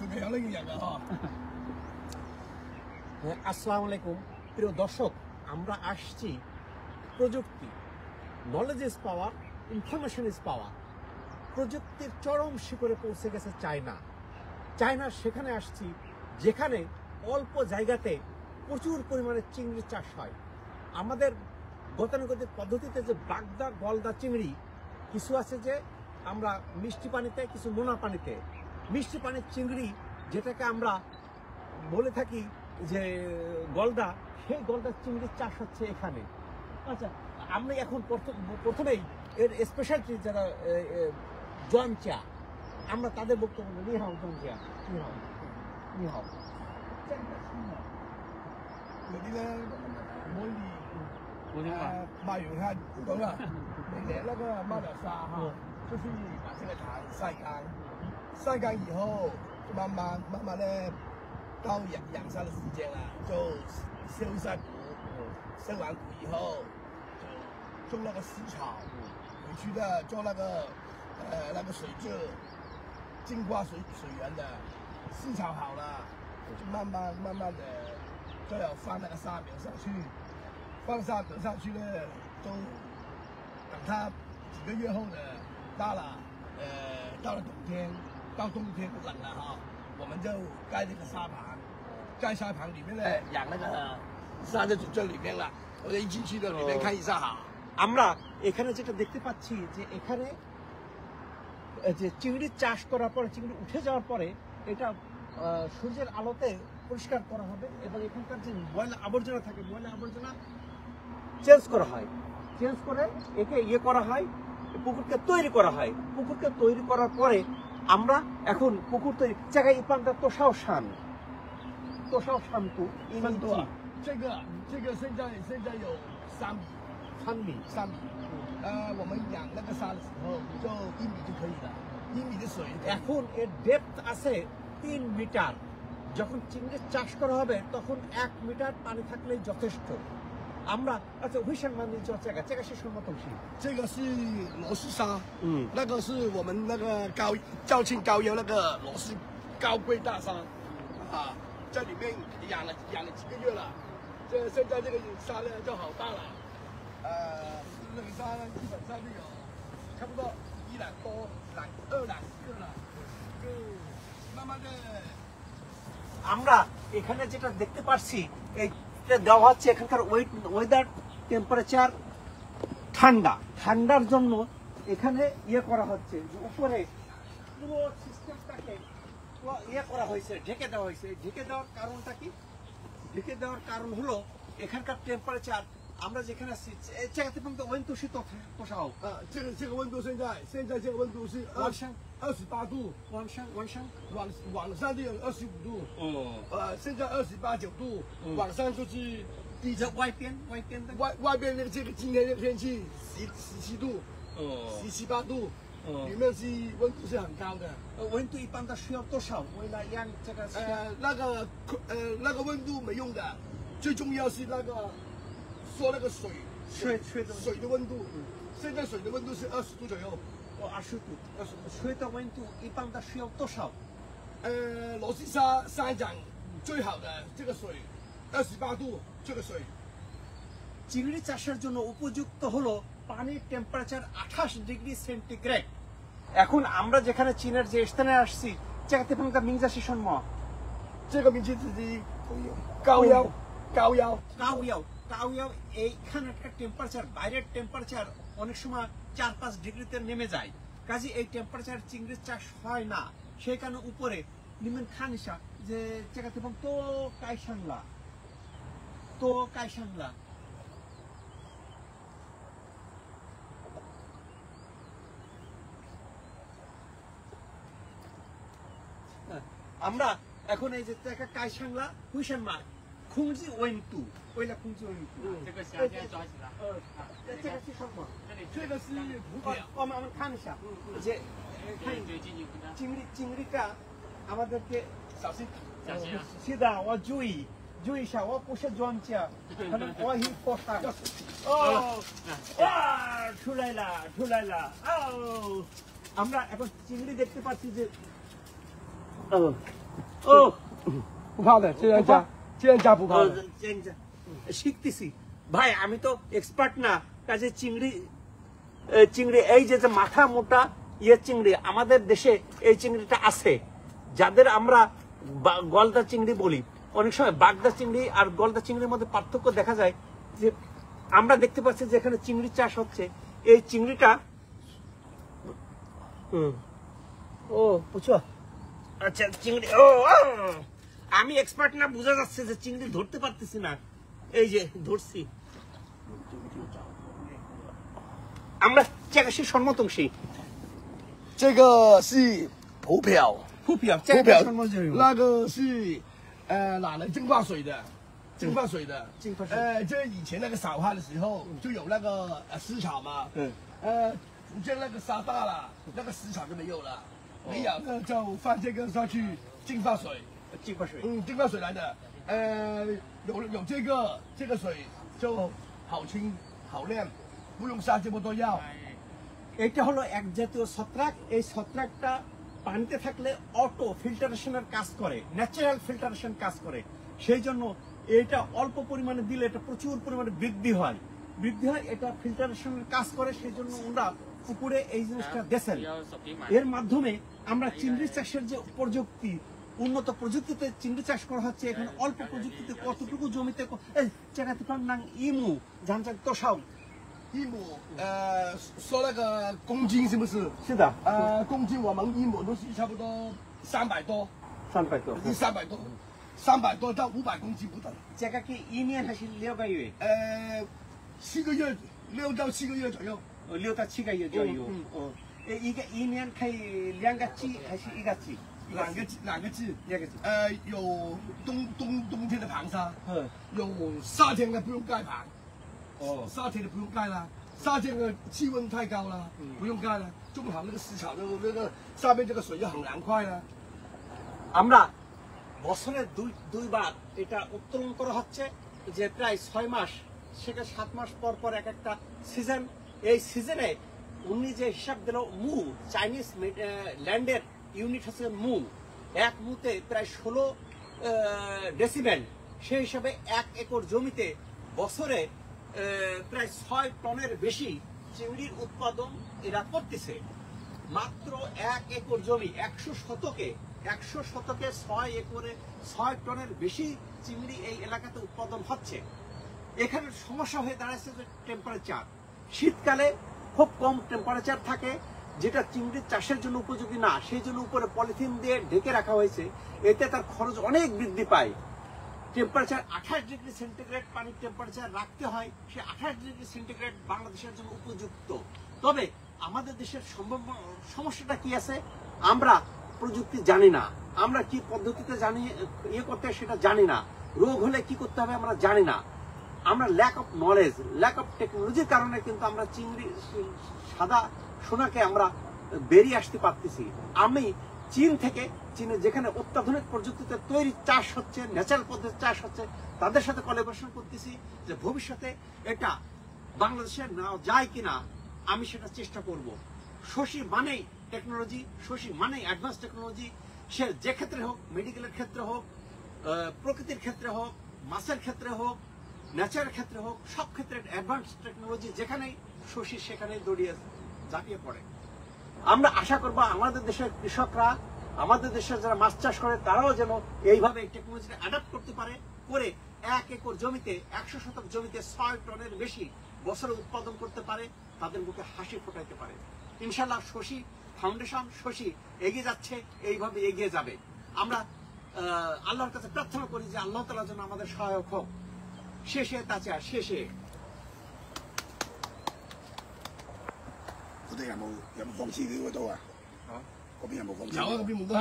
特别有领养的哈。আসসালামু আলাইকুম প্রিয় দর্শক, আমরা আসছি প্রযুক্তি, knowledge is power, information is power. প্রযুক্তির চরম শিখরে পৌঁছে গেছে চায়না। সেখানে আসছি যেখানে অল্প জায়গাতে প্রচুর পরিমাণে চিংড়ি চাষ হয়। আমাদের গতানুগতিক পদ্ধতিতে যে বাগদা গলদা চিংড়ি কিছু আছে, যে আমরা মিষ্টি পানিতে, কিছু নোনা পানিতে। মিষ্টি পানির চিংড়ি যেটাকে আমরা বলে থাকি যে গলদা, সেই গলদা চিংড়ির চাষ হচ্ছে এখানে। আচ্ছা, আমরা এখন প্রথমেই এর স্পেশালিটি যারা জোয়ানচা, আমরা তাদের বক্তব্য নিয়ে হাও জোয়ানচা নিয়ে হাও 有啲咧可以卖完它懂了，你连那个猫脚沙哈，就是把这个糖晒干，晒干以后慢慢的到养伤的时间了，就修一下补，修完补以后就种那个丝草，回去的做那个水质净化水源的，丝草好了，就慢慢的。就要放那个沙苗上去，放沙苗上去呢，都等它几个月后呢，到了冬天冷了哈，我们就盖这个沙盘，盖沙盘里面呢养那个沙就这里面了，我就一进去的里面看一下哈。আমরা এখানে যেটা দেখতে পাচ্ছি যে এখানে যে চিংড়ি চাষ করার পরে, চিংড়ি উঠে যাওয়ার পরে এটা সূর্যের আলোতে পরিষ্কার করা হবে এবং এখানকার যে ময়লা আবর্জনা থাকে, ময়লা আবর্জনা চেঞ্জ করা হয়, চেঞ্জ করে একে করা হয়, পুকুরকে তৈরি করা হয়। পুকুরকে তৈরি করার পরে আমরা এখন পুকুর তৈরি জায়গায় ইপানটা তোষাও শান তু ইমান তো 这个现在有3米，我们养那个沙的时候就1米就可以了，1米的水。এখন এর ডেপথ আছে 3 মিটার। যখন চিংড়ি চাষ করা হবে তখন 1 মিটার পানি থাকলেই যথেষ্ট। আমরা আচ্ছা হুইশান মানে这个是什么东西？这个是螺丝沙，那个是我们那个肇庆高邮那个螺丝高贵大沙，啊，在里面养了几个月了，现在这个沙呢就好大了，那个沙呢基本上就有差不多1两多2两个了，就慢慢的。আমরা এখানে যেটা দেখতে পাচ্ছি, এইটা দেওয়া হচ্ছে এখানকার ওয়েদার টেম্পারেচার ঠান্ডার জন্য এখানে করা হচ্ছে, যে উপরে পুরো সিস্টেমটাকে করা হয়েছে, ঢেকে দেওয়া হয়েছে। ঢেকে দেওয়ার কারণটা কি? ঢেকে দেওয়ার কারণ হলো এখানকার টেম্পারেচার, আমরা যেখানে আছি这个地方的温度是多少？这个温度现在这个温度是28度，晚上就有25度，现在28、9度，晚上就是低着外边那个这个今天这个天气17度，17、18度，里面是温度是很高的。温度一般的需要多少？为了让这个那个温度没用的，最重要是那个说那个水的温度，现在水的温度是20度左右。20度。水的温度一般的需要多少？螺丝沙长最好的这个水28度，这个水。চিংড়ি চাষের জন্য উপযুক্ত হলো পানির টেম্পারেচার 28 ডিগ্রি সেন্টিগ্রেড। এখন আমরা যেখানে চীনের যে স্থানে আসছি,这个地方的名字是什么？这个名字是高腰。এইখানে একটা টেম্পারেচার, বাইরের টেম্পারেচার অনেক সময় 4-5 ডিগ্রিতে নেমে যায়, কাজে এই টেম্পারেচার চিংড়ির চাষ হয় না। সেই কারণে উপরে নিমেন খানিসা যে জায়গাতে তো কাইসাংলা আমরা এখন এই যে কাইসাংলা হুইশান মা空气温度，为了空气温度，这个夏天抓起来。这个是什么？这个是浮表。我们看一下，这经理干，আমাদেরকে小心啊！是的，我注意一下，我不是专家，可能我很破产。哦，哇，出来了！哦，আমরা এখন চিংড়ি দেখতে পাচ্ছি যে ও不怕的，这样加，这样加不怕的。 শিখতেছি ভাই, আমি তো এক্সপার্ট না, কাজে চিংড়ি চিংড়ি এই যে মাথা মোটা চিংড়ি আমাদের দেশে এই চিংড়িটা আছে, যাদের আমরা গলদা চিংড়ি বলি। অনেক সময় বাগদা চিংড়ি আর গলদা চিংড়ির মধ্যে পার্থক্য দেখা যায় যে আমরা দেখতে পাচ্ছি যে এখানে চিংড়ি চাষ হচ্ছে, এই চিংড়িটা ও বুঝছো, আচ্ছা চিংড়ি ও আমি এক্সপার্ট না, বোঝা যাচ্ছে যে চিংড়ি ধরতে পারতেছি না, এই যে ধরছি আমরা চেকাশি সম্মতংশী 这个是浮漂， ফুপিয়া 浮 চেকাশি 漂 সম্মতংশী 那个是哪来净化水的，净化水的，净化水这以前那个扫旱的时候就有那个湿草嘛，逐渐那个沙大了，那个湿草就没有了，没有那就放这个上去净化水， 净化水净化水来的，有这个水就好清好亮，不用撒这么多药。 এটা হলো এক জাতীয় ছত্রাক, এই ছত্রাকটা পানিতে থাকলে অটো ফিল্টারেশনের কাজ করে, ন্যাচারাল ফিল্টারেশন কাজ করে, সেই জন্য এটা অল্প পরিমাণে দিলে এটা প্রচুর পরিমাণে বৃদ্ধি হয়, এটা ফিল্টারেশনের কাজ করে, সেই জন্য আমরা পুকুরে এই জিনিসটা দেখেন। এর মাধ্যমে আমরা চিংড়ি চাষের যে প্রযুক্তি, উন্নত প্রযুক্তিতে চিংড়ি চাষ করা হচ্ছে, এখানে অল্প প্রযুক্তিতে কতটুকু জমিতে জায়গাতে নাং ইমু ঝানচাক তোষাও 一亩说那个公斤是不是？是的，公斤我们一亩都是差不多300多， 300多， 是300多，300多到500公斤不等。 这个给一年还是6个月7个月，6到7个月左右。 ？6到7个月左右。哦，一年可以2个季还是1个季？哪个季？2个季。有冬天的盘沙，嗯，有夏天的不用盖盘。 哦，夏天的不用盖了，夏天的气温太高了，不用盖了，种好那个湿草，那个上面这个水就很凉快了。 আমরা বছরে দুইবার এটা উত্তোলন করা হচ্ছে, যে প্রায় 6 মাস থেকে 7 মাস পর পর এক একটা সিজন। এই সিজনে উনি যে হিসাব দিল মু, চাইনিজ ল্যান্ডের ইউনিট হচ্ছে মু, এক মুতে প্রায় 16 ডেসিবেল, সেই হিসাবে 1 একর জমিতে বছরে প্রায় 6 টনের বেশি চিংড়ির উৎপাদন এরা করতেছে। মাত্র 1 একর জমি, 100 শতকে 6 একরে 6 টনের বেশি চিংড়ি এই এলাকাতে উৎপাদন হচ্ছে। এখানে সমস্যা হয়ে দাঁড়াচ্ছে যে টেম্পারেচার, শীতকালে খুব কম টেম্পারেচার থাকে, যেটা চিংড়ি চাষের জন্য উপযোগী না, সেই জন্য উপরে পলিথিন দিয়ে ঢেকে রাখা হয়েছে, এতে তার খরচ অনেক বৃদ্ধি পায়। টেম্পারেচার 28 ডিগ্রি সেন্টিগ্রেড পানির টেম্পারেচার রাখতে হয়, সে 28 ডিগ্রি সেন্টিগ্রেড বাংলাদেশের জন্য উপযুক্ত। তবে আমাদের দেশের সমস্যাটা কি আছে, আমরা প্রযুক্তি জানি না, আমরা কি পদ্ধতিতে জানি করতে হয় সেটা জানি না, রোগ হলে কি করতে হবে আমরা জানি না, আমরা lack of knowledge, lack of টেকনোলজির কারণে কিন্তু আমরা চিংড়ি সাদা সোনাকে আমরা বেরিয়ে আসতে পারতেছি। আমি চীনে যেখানে অত্যাধুনিক প্রযুক্তিতে তৈরি চাষ হচ্ছে, ন্যাচারাল পদ্ধতিতে চাষ হচ্ছে, তাদের সাথে কোলাবোরেশন করতেছি যে ভবিষ্যতে এটা বাংলাদেশে নেওয়া যায় কিনা, আমি সেটা চেষ্টা করব। শশী মানেই টেকনোলজি, শশী মানেই অ্যাডভান্স টেকনোলজি, সে যে ক্ষেত্রে হোক, মেডিকেলের ক্ষেত্রে হোক, প্রকৃতির ক্ষেত্রে হোক, মাছের ক্ষেত্রে হোক, ন্যাচারের ক্ষেত্রে হোক, সব ক্ষেত্রে অ্যাডভান্স টেকনোলজি যেখানেই শশী সেখানেই দৌড়িয়ে ঝাঁপিয়ে পড়ে। আমরা আশা করব আমাদের দেশের কৃষকরা, আমাদের দেশের যারা মাছ চাষ করে তারাও যেন এইভাবে টেকনোলজিটা অ্যাডাপ্ট করতে পারে, করে 1 একর জমিতে 100 শতক জমিতে 6 টনের বেশি বছরে উৎপাদন করতে পারে, তাদের মুখে হাসি ফোটাইতে পারে। ইনশাআল্লাহ শশী ফাউন্ডেশন, শশী এগিয়ে যাচ্ছে, এইভাবে এগিয়ে যাবে। আমরা আল্লাহর কাছে প্রার্থনা করি যে আল্লাহ তাআলা যেন আমাদের সহায়ক হোক। শেষে তাচা শেষে 我哋有冇放棄呢個都啊？嗰邊有冇放棄？有啊，嗰邊冇得。